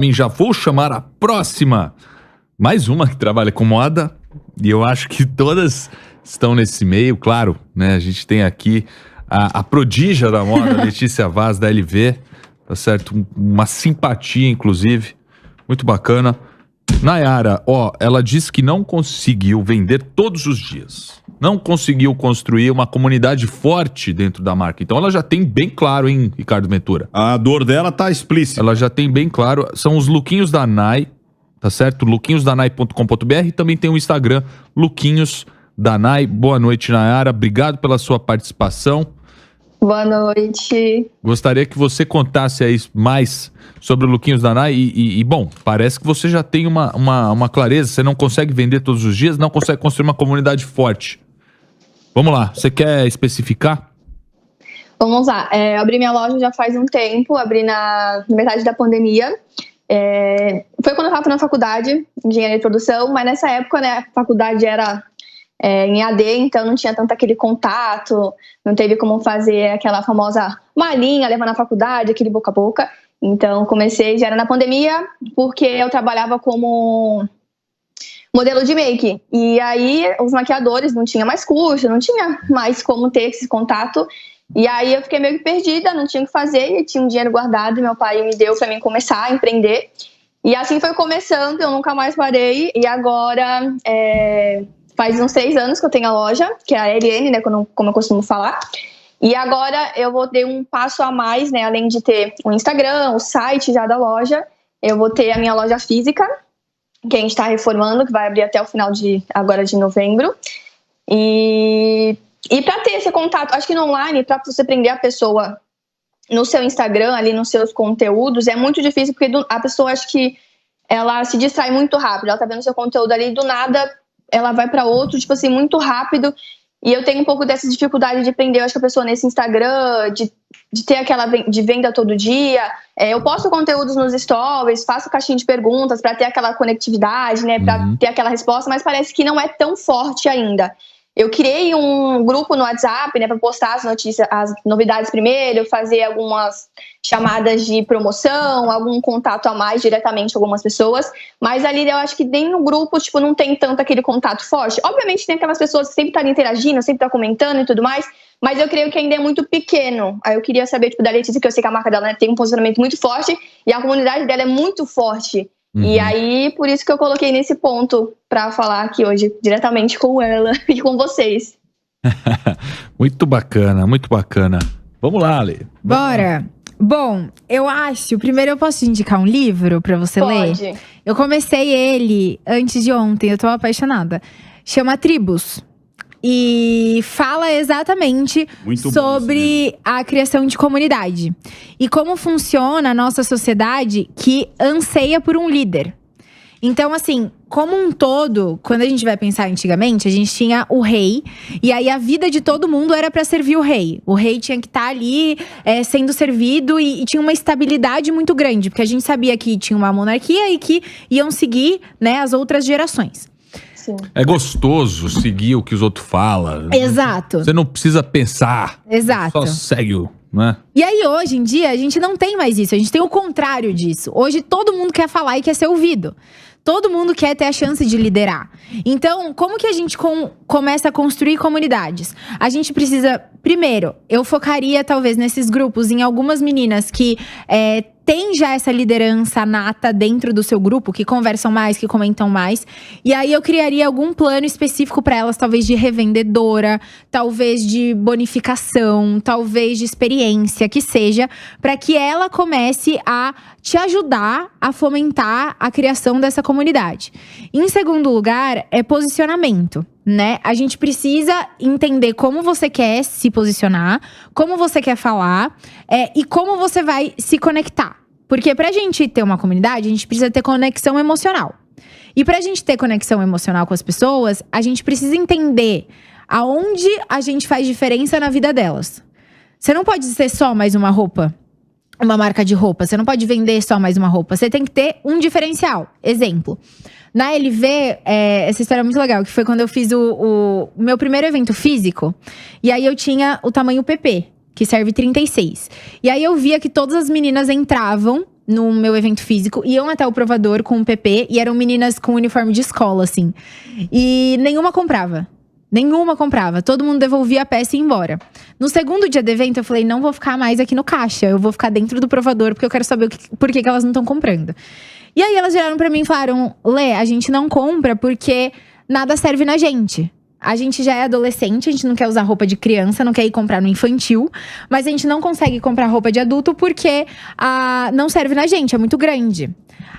Já vou chamar a próxima. Mais uma que trabalha com moda. E eu acho que todas estão nesse meio, claro, né? A gente tem aqui a prodígia da moda, Letícia Vaz, da LV. Tá certo? Uma simpatia, inclusive. Muito bacana. Nayara, ela disse que não conseguiu vender todos os dias. Não conseguiu construir uma comunidade forte dentro da marca. Então ela já tem bem claro, hein, Ricardo Ventura? A dor dela tá explícita. Ela já tem bem claro. São os lookinhos da Nay, tá certo? lookinhosdanay.com.br e também tem o Instagram, Lookinhos da Nay. Boa noite, Nayara. Obrigado pela sua participação. Boa noite. Gostaria que você contasse aí mais sobre o Lookinhos da Nay e bom, parece que você já tem uma clareza. Você não consegue vender todos os dias, não consegue construir uma comunidade forte. Vamos lá, você quer especificar? Vamos lá, eu abri minha loja já faz um tempo, abri na metade da pandemia. Foi quando eu estava na faculdade, engenharia de produção, mas nessa época, né, a faculdade era em AD, então não tinha tanto aquele contato, não teve como fazer aquela famosa malinha, levar na faculdade, aquele boca a boca. Então comecei, já era na pandemia, porque eu trabalhava como modelo de make. E aí os maquiadores não tinham mais curso, não tinha mais como ter esse contato. E aí eu fiquei meio que perdida, não tinha o que fazer, e tinha um dinheiro guardado e meu pai me deu para mim começar a empreender. E assim foi começando, eu nunca mais parei. E agora faz uns 3 anos que eu tenho a loja, que é a LN, né, como eu costumo falar. E agora eu vou ter um passo a mais, né, além de ter o Instagram, o site já da loja, eu vou ter a minha loja física, que a gente está reformando, que vai abrir até o final de novembro. E para ter esse contato, acho que no online, para você prender a pessoa no seu Instagram, ali nos seus conteúdos, é muito difícil, porque a pessoa, acho que ela se distrai muito rápido. Ela tá vendo seu conteúdo ali, do nada ela vai para outro, tipo assim, muito rápido. E eu tenho um pouco dessa dificuldade de prender, eu acho que a pessoa nesse Instagram, de ter aquela de venda todo dia. Eu posto conteúdos nos stories, faço caixinha de perguntas para ter aquela conectividade, né, para ter aquela resposta, mas parece que não é tão forte ainda. Eu criei um grupo no WhatsApp, né, para postar as notícias, as novidades primeiro, fazer algumas chamadas de promoção, algum contato a mais diretamente com algumas pessoas, mas ali eu acho que nem no grupo, tipo, não tem tanto aquele contato forte. Obviamente tem aquelas pessoas que sempre estão interagindo, sempre estão comentando e tudo mais, mas eu creio que ainda é muito pequeno. Aí eu queria saber, tipo, da Letícia, que eu sei que a marca dela, né, tem um posicionamento muito forte e a comunidade dela é muito forte. E aí, por isso que eu coloquei nesse ponto pra falar aqui hoje, diretamente com ela e com vocês. Muito bacana, muito bacana. Vamos lá, Ale. Bora! Bom, eu acho, primeiro eu posso indicar um livro pra você Pode. ler? Eu comecei ele antes de ontem, eu tô apaixonada. Chama Tribos. E fala exatamente Muito sobre a criação de comunidade. E como funciona a nossa sociedade que anseia por um líder. Então, assim, como um todo, quando a gente vai pensar antigamente, a gente tinha o rei. E aí a vida de todo mundo era pra servir o rei. O rei tinha que estar ali sendo servido e tinha uma estabilidade muito grande. Porque a gente sabia que tinha uma monarquia e que iam seguir, né, as outras gerações. Sim. É gostoso seguir o que os outros falam. Exato. Você não precisa pensar. Exato. Só segue o, né? E aí, hoje em dia, a gente não tem mais isso. A gente tem o contrário disso. Hoje, todo mundo quer falar e quer ser ouvido. Todo mundo quer ter a chance de liderar. Então, como que a gente começa a construir comunidades? A gente precisa… Primeiro, eu focaria, talvez, nesses grupos, em algumas meninas que… tem já essa liderança nata dentro do seu grupo, que conversam mais, que comentam mais. E aí eu criaria algum plano específico para elas, talvez de revendedora, talvez de bonificação, talvez de experiência, que seja, para que ela comece a te ajudar a fomentar a criação dessa comunidade. Em segundo lugar, é posicionamento. Né? A gente precisa entender como você quer se posicionar, como você quer falar e como você vai se conectar. Porque pra gente ter uma comunidade, a gente precisa ter conexão emocional. E pra gente ter conexão emocional com as pessoas, a gente precisa entender aonde a gente faz diferença na vida delas. Você não pode ser só mais uma roupa, uma marca de roupa. Você não pode vender só mais uma roupa. Você tem que ter um diferencial. Exemplo. Na LV, essa história é muito legal, que foi quando eu fiz o meu primeiro evento físico. E aí eu tinha o tamanho PP, que serve 36. E aí eu via que todas as meninas entravam no meu evento físico, iam até o provador com o PP e eram meninas com uniforme de escola, assim. E nenhuma comprava. Nenhuma comprava. Todo mundo devolvia a peça e ia embora. No segundo dia do evento, eu falei, não vou ficar mais aqui no caixa. Eu vou ficar dentro do provador, porque eu quero saber por que elas não estão comprando. E aí, elas viraram pra mim e falaram, Lê, a gente não compra porque nada serve na gente. A gente já é adolescente, a gente não quer usar roupa de criança, não quer ir comprar no infantil. Mas a gente não consegue comprar roupa de adulto porque não serve na gente, é muito grande.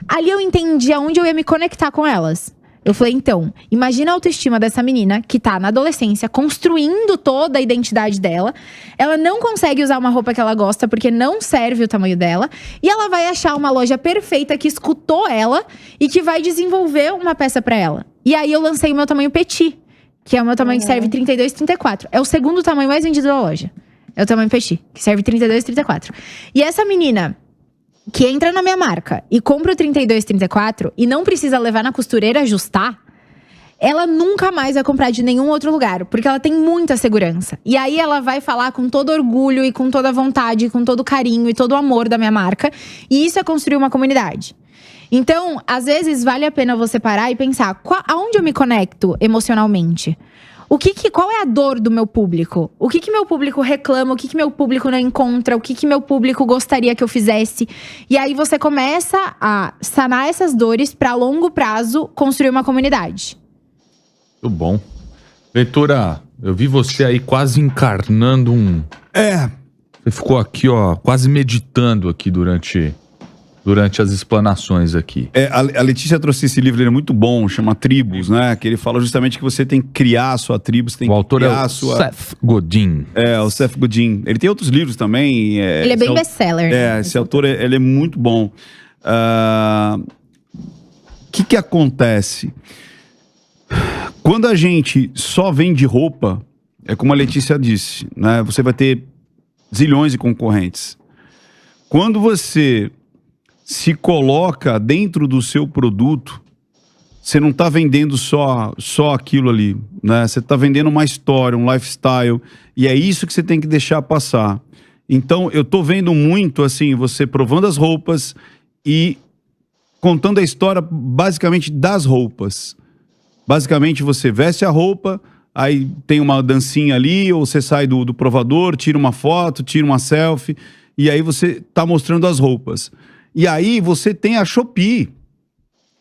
Ali eu entendi aonde eu ia me conectar com elas. Eu falei, então, imagina a autoestima dessa menina que tá na adolescência, construindo toda a identidade dela. Ela não consegue usar uma roupa que ela gosta porque não serve o tamanho dela. E ela vai achar uma loja perfeita que escutou ela e que vai desenvolver uma peça pra ela. E aí eu lancei o meu tamanho petit, que é o meu tamanho que serve 32, 34. É o segundo tamanho mais vendido da loja. É o tamanho petit, que serve 32, 34. E essa menina que entra na minha marca e compra o 32, 34 e não precisa levar na costureira ajustar, ela nunca mais vai comprar de nenhum outro lugar, porque ela tem muita segurança. E aí ela vai falar com todo orgulho e com toda vontade, com todo carinho e todo o amor da minha marca. E isso é construir uma comunidade. Então, às vezes, vale a pena você parar e pensar, aonde eu me conecto emocionalmente? Qual é a dor do meu público? O que meu público reclama? O que meu público não encontra? O que meu público gostaria que eu fizesse? E aí você começa a sanar essas dores para, a longo prazo, construir uma comunidade. Muito bom. Ventura, eu vi você aí quase encarnando um... Você ficou aqui, ó, quase meditando aqui durante as explanações aqui. A Letícia trouxe esse livro, ele é muito bom, chama Tribos, né? Que ele fala justamente que você tem que criar a sua tribo, você tem que criar a sua... Seth Godin. O Seth Godin. Ele tem outros livros também. Ele é bem best-seller. Esse autor, ele é muito bom. O que acontece? Quando a gente só vende roupa, é como a Letícia disse, né? Você vai ter zilhões de concorrentes. Quando você se coloca dentro do seu produto, você não está vendendo só aquilo ali, né? Você está vendendo uma história, um lifestyle, e é isso que você tem que deixar passar. Então, eu tô vendo muito, assim, você provando as roupas e contando a história, basicamente, das roupas. Basicamente, você veste a roupa, aí tem uma dancinha ali, ou você sai do provador, tira uma foto, tira uma selfie, e aí você tá mostrando as roupas. E aí você tem a Shopee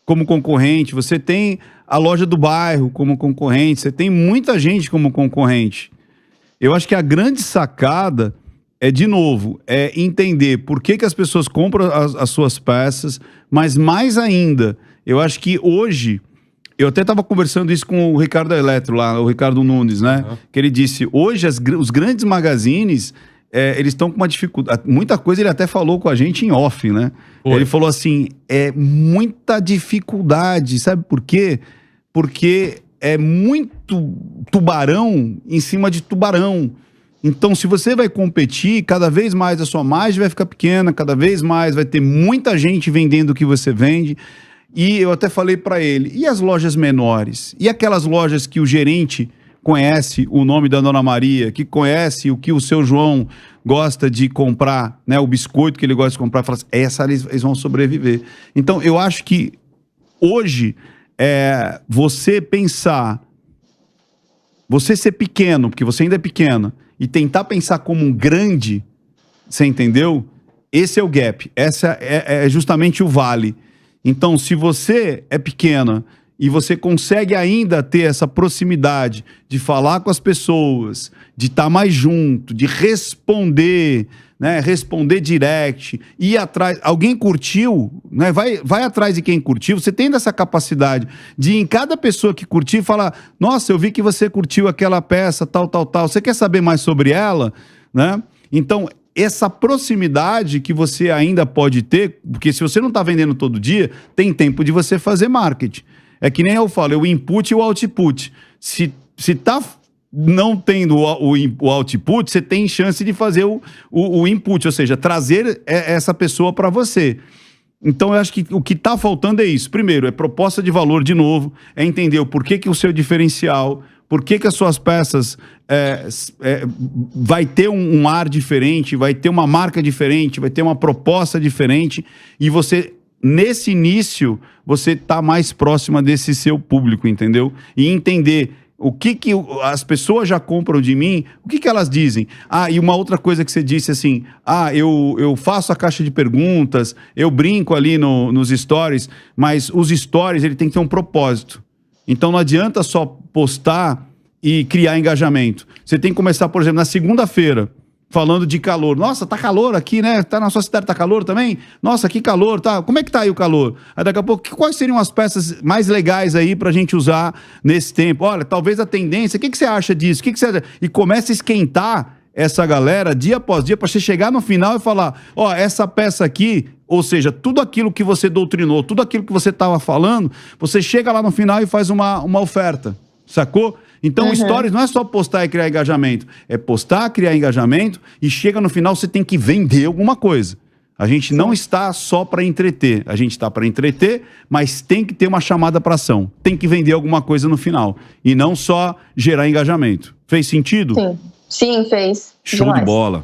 como concorrente, você tem a loja do bairro como concorrente, você tem muita gente como concorrente. Eu acho que a grande sacada de novo, entender por que as pessoas compram as suas peças, mas mais ainda, eu acho que hoje, eu até estava conversando isso com o Ricardo Eletro lá, o Ricardo Nunes, né? Uhum. Que ele disse, hoje os grandes magazines... eles estão com uma dificuldade. Muita coisa ele até falou com a gente em off, né? Oi. Ele falou assim: muita dificuldade. Sabe por quê? Porque é muito tubarão em cima de tubarão. Então, se você vai competir, cada vez mais a sua margem vai ficar pequena, cada vez mais vai ter muita gente vendendo o que você vende. E eu até falei para ele: e as lojas menores? E aquelas lojas que o gerente conhece o nome da Dona Maria, que conhece o que o seu João gosta de comprar, né, o biscoito que ele gosta de comprar, fala assim, eles vão sobreviver. Então, eu acho que hoje, você pensar, você ser pequeno, porque você ainda é pequeno, e tentar pensar como um grande, você entendeu? Esse é o gap, essa é justamente o vale. Então, se você é pequena, e você consegue ainda ter essa proximidade de falar com as pessoas, de estar mais junto, de responder, né? Responder direct, ir atrás. Alguém curtiu, né? Vai atrás de quem curtiu. Você tem essa capacidade de, em cada pessoa que curtir, falar: nossa, eu vi que você curtiu aquela peça, tal. Você quer saber mais sobre ela? Né? Então, essa proximidade que você ainda pode ter, porque se você não está vendendo todo dia, tem tempo de você fazer marketing. É que nem eu falo, é o input e o output. Se tá não tendo o output, você tem chance de fazer o input, ou seja, trazer essa pessoa para você. Então, eu acho que o que está faltando é isso. Primeiro, é proposta de valor de novo, é entender o porquê que o seu diferencial, Por que as suas peças vai ter um ar diferente, vai ter uma marca diferente, vai ter uma proposta diferente, e você, nesse início, você tá mais próxima desse seu público, entendeu? E entender o que as pessoas já compram de mim, o que elas dizem. E uma outra coisa que você disse assim, eu faço a caixa de perguntas, eu brinco ali nos stories, mas os stories, ele tem que ter um propósito. Então não adianta só postar e criar engajamento. Você tem que começar, por exemplo, na segunda-feira, falando de calor. Nossa, tá calor aqui, né? Tá na sua cidade, tá calor também? Nossa, que calor, tá? Como é que tá aí o calor? Aí daqui a pouco, quais seriam as peças mais legais aí pra gente usar nesse tempo? Olha, talvez a tendência, o que você acha disso? O que você acha? E começa a esquentar essa galera dia após dia pra você chegar no final e falar, essa peça aqui, ou seja, tudo aquilo que você doutrinou, tudo aquilo que você tava falando, você chega lá no final e faz uma oferta, sacou? Então, stories não é só postar e criar engajamento. É postar, criar engajamento e chega no final, você tem que vender alguma coisa. A gente não está só para entreter. A gente está para entreter, mas tem que ter uma chamada para ação. Tem que vender alguma coisa no final. E não só gerar engajamento. Fez sentido? Sim, fez. Show de bola.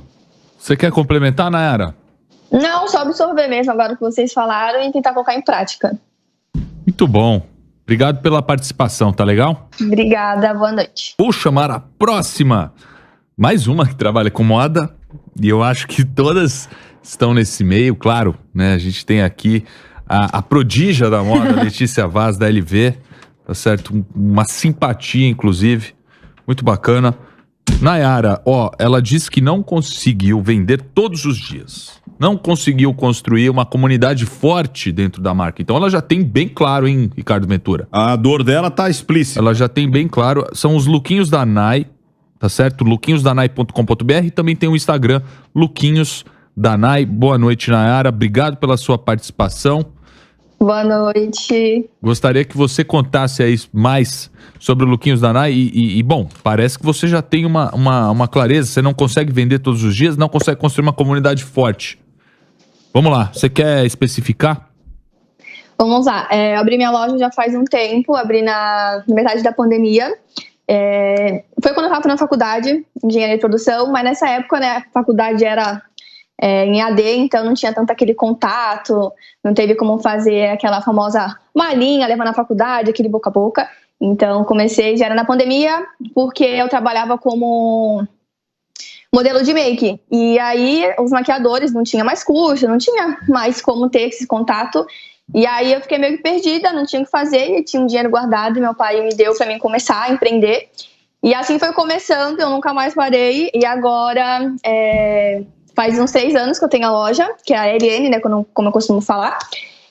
Você quer complementar, Nayara? Não, só absorver mesmo agora que vocês falaram e tentar colocar em prática. Muito bom. Obrigado pela participação, tá legal? Obrigada, boa noite. Vou chamar a próxima. Mais uma que trabalha com moda. E eu acho que todas estão nesse meio, claro, né? A gente tem aqui a prodígia da moda, Letícia Vaz, da LV. Tá certo? Uma simpatia, inclusive. Muito bacana. Nayara, ela disse que não conseguiu vender todos os dias. Não conseguiu construir uma comunidade forte dentro da marca. Então ela já tem bem claro, hein, Ricardo Ventura? A dor dela tá explícita. Ela já tem bem claro. São os lookinhos da Nay, tá certo? lookinhosdanay.com.br e também tem o Instagram, Lookinhos da Nay. Boa noite, Nayara. Obrigado pela sua participação. Boa noite. Gostaria que você contasse aí mais sobre o Lookinhos da Nay e bom, parece que você já tem uma clareza. Você não consegue vender todos os dias, não consegue construir uma comunidade forte. Vamos lá, você quer especificar? Vamos lá, eu abri minha loja já faz um tempo, abri na metade da pandemia. Foi quando eu estava na faculdade, engenharia de produção, mas nessa época, né, a faculdade era em AD, então não tinha tanto aquele contato, não teve como fazer aquela famosa malinha, levar na faculdade, aquele boca a boca. Então comecei, já era na pandemia, porque eu trabalhava como modelo de make. E aí os maquiadores não tinham mais curso, não tinha mais como ter esse contato. E aí eu fiquei meio que perdida, não tinha o que fazer, e tinha um dinheiro guardado e meu pai me deu para mim começar a empreender. E assim foi começando, eu nunca mais parei. E agora faz uns 6 anos que eu tenho a loja, que é a LN, né, como eu costumo falar.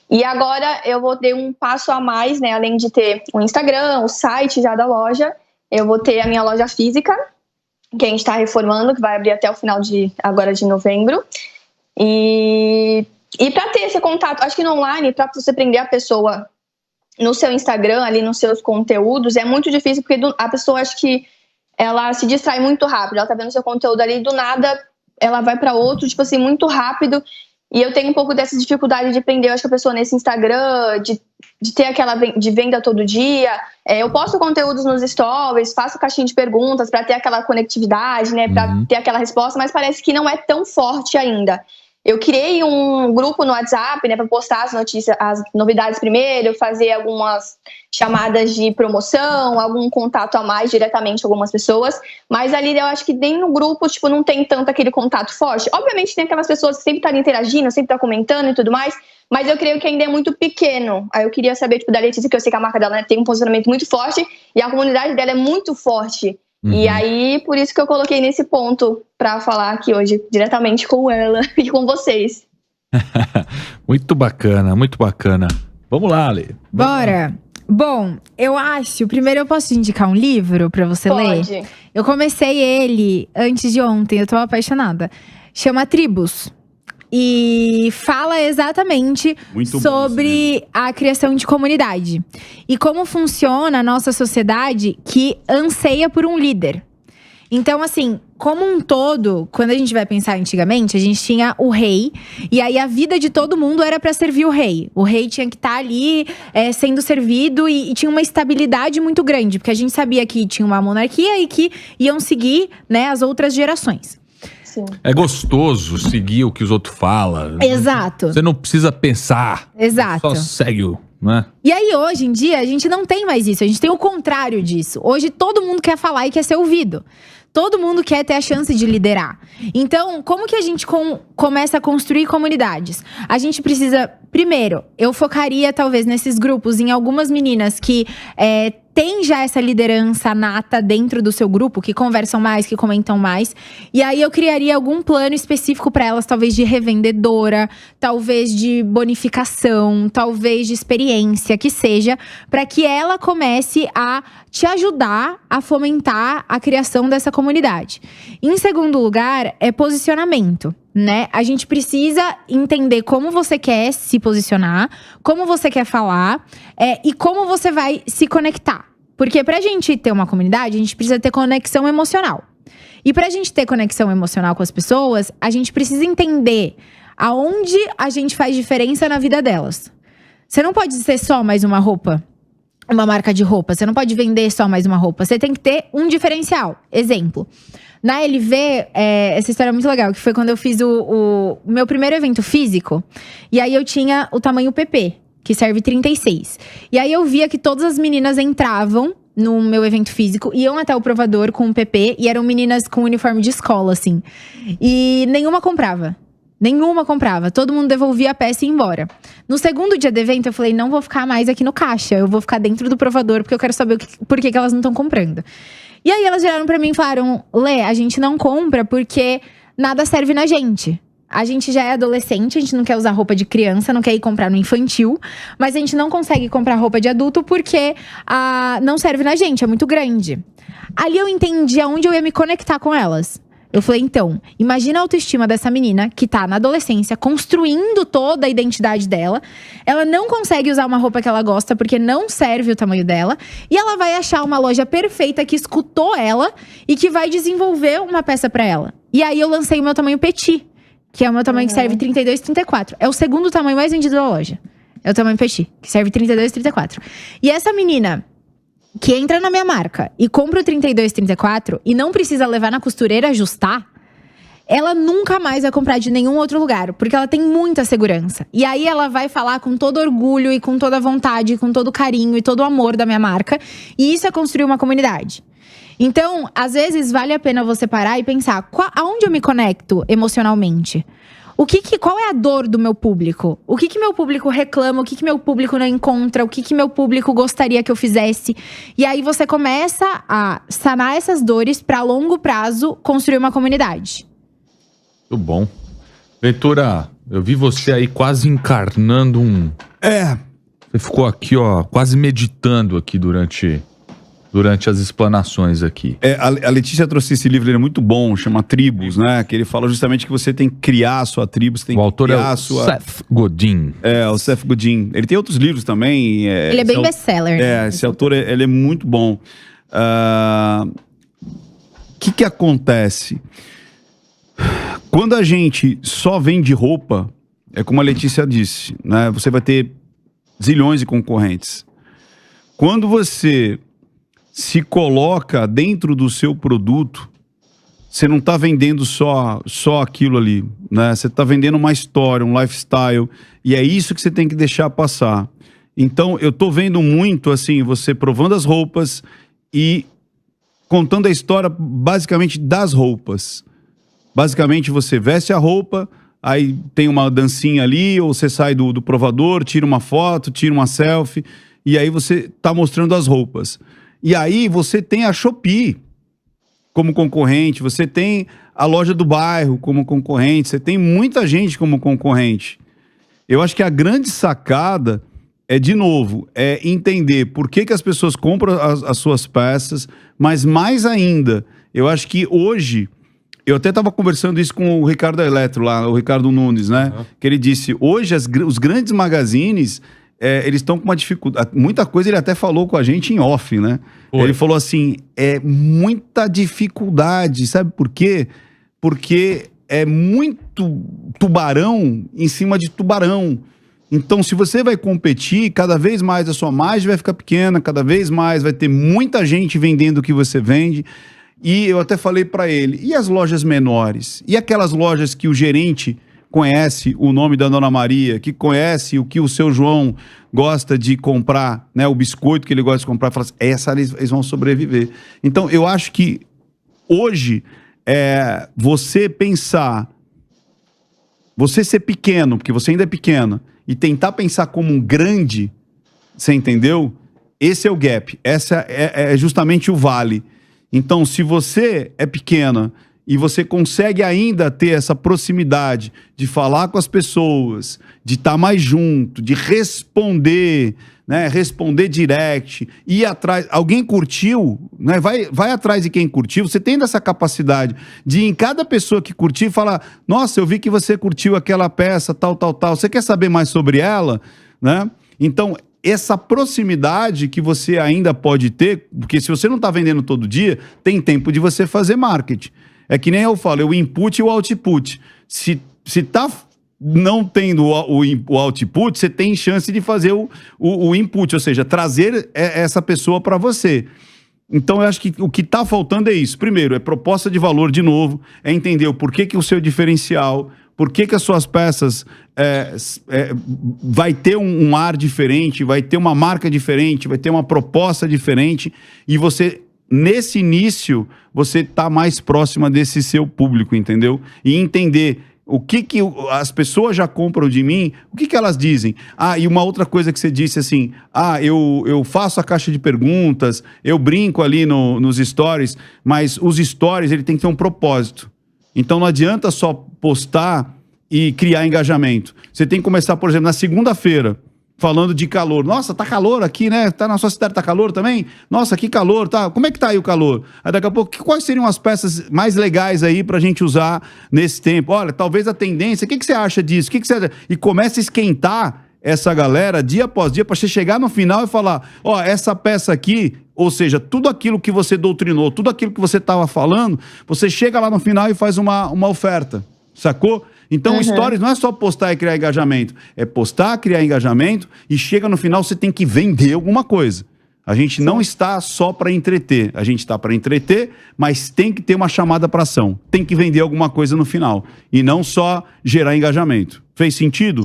E agora eu vou ter um passo a mais, né, além de ter o Instagram, o site já da loja, eu vou ter a minha loja física, que a gente está reformando, que vai abrir até o final de novembro. E para ter esse contato, acho que no online, para você prender a pessoa no seu Instagram, ali nos seus conteúdos, é muito difícil, porque a pessoa, acho que ela se distrai muito rápido, ela tá vendo seu conteúdo ali, do nada ela vai para outro, tipo assim, muito rápido. E eu tenho um pouco dessa dificuldade de prender, eu acho que a pessoa nesse Instagram, de ter aquela de venda todo dia. Eu posto conteúdos nos stories, faço caixinha de perguntas para ter aquela conectividade, né, para ter aquela resposta, mas parece que não é tão forte ainda. Eu criei um grupo no WhatsApp, né, para postar as notícias, as novidades primeiro, fazer algumas chamadas de promoção, algum contato a mais diretamente com algumas pessoas, mas ali eu acho que nem no grupo, tipo, não tem tanto aquele contato forte. Obviamente tem aquelas pessoas que sempre estão interagindo, sempre estão comentando e tudo mais, mas eu creio que ainda é muito pequeno. Aí eu queria saber, tipo, da Letícia, que eu sei que a marca dela, né, tem um posicionamento muito forte e a comunidade dela é muito forte. E aí, por isso que eu coloquei nesse ponto pra falar aqui hoje, diretamente com ela e com vocês. Muito bacana, muito bacana. Vamos lá, Ale. Bora! Bom, eu acho... Primeiro eu posso indicar um livro pra você ler? Eu comecei ele antes de ontem, eu tô apaixonada. Chama Tribos. E fala exatamente sobre a criação de comunidade. E como funciona a nossa sociedade que anseia por um líder. Então, assim, como um todo, quando a gente vai pensar antigamente, a gente tinha o rei. E aí a vida de todo mundo era pra servir o rei. O rei tinha que estar ali sendo servido e tinha uma estabilidade muito grande. Porque a gente sabia que tinha uma monarquia e que iam seguir, né, as outras gerações. Sim. É gostoso seguir o que os outros falam. Exato. Você não precisa pensar. Exato. Só segue o, né? E aí, hoje em dia, a gente não tem mais isso. A gente tem o contrário disso. Hoje, todo mundo quer falar e quer ser ouvido. Todo mundo quer ter a chance de liderar. Então, como que a gente começa a construir comunidades? A gente precisa… Primeiro, eu focaria, talvez, nesses grupos, em algumas meninas que têm já essa liderança nata dentro do seu grupo, que conversam mais, que comentam mais. E aí, eu criaria algum plano específico para elas, talvez de revendedora, talvez de bonificação, talvez de experiência, que seja, para que ela comece a te ajudar a fomentar a criação dessa comunidade. Em segundo lugar, é posicionamento, né? A gente precisa entender como você quer se posicionar, como você quer falar e como você vai se conectar. Porque pra gente ter uma comunidade, a gente precisa ter conexão emocional. E pra gente ter conexão emocional com as pessoas, a gente precisa entender aonde a gente faz diferença na vida delas. Você não pode ser só mais uma roupa, uma marca de roupa. Você não pode vender só mais uma roupa. Você tem que ter um diferencial. Exemplo. Na LV, essa história é muito legal, que foi quando eu fiz o meu primeiro evento físico. E aí eu tinha o tamanho PP, que serve 36. E aí eu via que todas as meninas entravam no meu evento físico, iam até o provador com o PP, e eram meninas com uniforme de escola, assim. E nenhuma comprava. Nenhuma comprava. Todo mundo devolvia a peça e ia embora. No segundo dia do evento, eu falei, não vou ficar mais aqui no caixa. Eu vou ficar dentro do provador, porque eu quero saber por que elas não estão comprando. E aí, elas viraram pra mim e falaram, Lê, a gente não compra porque nada serve na gente. A gente já é adolescente, a gente não quer usar roupa de criança, não quer ir comprar no infantil. Mas a gente não consegue comprar roupa de adulto porque não serve na gente, é muito grande. Ali eu entendi aonde eu ia me conectar com elas. Eu falei, então, imagina a autoestima dessa menina que tá na adolescência, construindo toda a identidade dela. Ela não consegue usar uma roupa que ela gosta porque não serve o tamanho dela. E ela vai achar uma loja perfeita que escutou ela e que vai desenvolver uma peça pra ela. E aí eu lancei o meu tamanho petit, que é o meu tamanho que serve 32, 34. É o segundo tamanho mais vendido da loja. É o tamanho petit, que serve 32, 34. E essa menina que entra na minha marca e compra o 32, 34 e não precisa levar na costureira ajustar, ela nunca mais vai comprar de nenhum outro lugar, porque ela tem muita segurança. E aí ela vai falar com todo orgulho e com toda vontade, com todo carinho e todo o amor da minha marca. E isso é construir uma comunidade. Então, às vezes, vale a pena você parar e pensar, aonde eu me conecto emocionalmente? Qual é a dor do meu público? O que meu público reclama? O que meu público não encontra? O que meu público gostaria que eu fizesse? E aí você começa a sanar essas dores para a longo prazo construir uma comunidade. Muito bom. Ventura, eu vi você aí quase encarnando um… Você ficou aqui, ó, quase meditando aqui durante as explanações aqui. A Letícia trouxe esse livro, ele é muito bom, chama Tribos, né? Que ele fala justamente que você tem que criar a sua tribo, você tem o que autor criar é o Seth Godin. O Seth Godin. Ele tem outros livros também. Ele é bem best-seller. Esse autor, ele é muito bom. O que acontece? Quando a gente só vende roupa, é como a Letícia disse, né? Você vai ter zilhões de concorrentes. Quando você se coloca dentro do seu produto, você não está vendendo só aquilo ali, né? Você está vendendo uma história, um lifestyle, e é isso que você tem que deixar passar. Então, eu tô vendo muito, assim, você provando as roupas e contando a história, basicamente, das roupas. Basicamente, você veste a roupa, aí tem uma dancinha ali, ou você sai do provador, tira uma foto, tira uma selfie, e aí você tá mostrando as roupas. E aí você tem a Shopee como concorrente, você tem a loja do bairro como concorrente, você tem muita gente como concorrente. Eu acho que a grande sacada de novo, entender por que as pessoas compram as suas peças, mas mais ainda, eu acho que hoje, eu até estava conversando isso com o Ricardo Eletro lá, o Ricardo Nunes, né? Que ele disse, hoje os grandes magazines, eles estão com uma dificuldade. Muita coisa ele até falou com a gente em off, né? Foi. Ele falou assim, muita dificuldade, sabe por quê? Porque é muito tubarão em cima de tubarão. Então, se você vai competir, cada vez mais a sua margem vai ficar pequena, cada vez mais vai ter muita gente vendendo o que você vende. E eu até falei para ele, e as lojas menores? E aquelas lojas que o gerente conhece o nome da Dona Maria, que conhece o que o seu João gosta de comprar, né, o biscoito que ele gosta de comprar, fala assim, eles vão sobreviver. Então, eu acho que hoje, você pensar, você ser pequeno, porque você ainda é pequeno, e tentar pensar como um grande, você entendeu? Esse é o gap, essa é justamente o vale. Então, se você é pequena e você consegue ainda ter essa proximidade de falar com as pessoas, de estar mais junto, de responder, né? Responder direct, ir atrás. Alguém curtiu, né? Vai atrás de quem curtiu. Você tendo essa capacidade de, em cada pessoa que curtir, falar: nossa, eu vi que você curtiu aquela peça, tal. Você quer saber mais sobre ela? Né? Então, essa proximidade que você ainda pode ter, porque se você não está vendendo todo dia, tem tempo de você fazer marketing. É que nem eu falo, é o input e o output. Se tá não tendo o output, você tem chance de fazer o input, ou seja, trazer essa pessoa para você. Então, eu acho que o que está faltando é isso. Primeiro, é proposta de valor de novo, é entender o porquê que o seu diferencial, por que as suas peças vai ter um ar diferente, vai ter uma marca diferente, vai ter uma proposta diferente, e você, nesse início, você tá mais próxima desse seu público, entendeu? E entender o que as pessoas já compram de mim, o que elas dizem. Ah, e uma outra coisa que você disse assim, eu faço a caixa de perguntas, eu brinco ali nos stories, mas os stories, ele tem que ter um propósito. Então não adianta só postar e criar engajamento. Você tem que começar, por exemplo, na segunda-feira, falando de calor. Nossa, tá calor aqui, né? Tá na sua cidade, tá calor também? Nossa, que calor, tá? Como é que tá aí o calor? Aí daqui a pouco, quais seriam as peças mais legais aí pra gente usar nesse tempo? Olha, talvez a tendência, o que você acha disso? E começa a esquentar essa galera dia após dia pra você chegar no final e falar, essa peça aqui, ou seja, tudo aquilo que você doutrinou, tudo aquilo que você tava falando, você chega lá no final e faz uma oferta, sacou? Então, stories não é só postar e criar engajamento. É postar, criar engajamento e chega no final, você tem que vender alguma coisa. A gente não está só para entreter. A gente está para entreter, mas tem que ter uma chamada para ação. Tem que vender alguma coisa no final. E não só gerar engajamento. Fez sentido?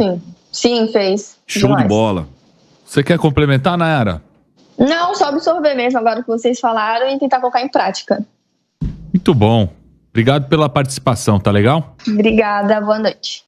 Sim, fez. Show demais. De bola. Você quer complementar, Nayara? Não, só absorver mesmo agora o que vocês falaram e tentar colocar em prática. Muito bom. Obrigado pela participação, tá legal? Obrigada, boa noite.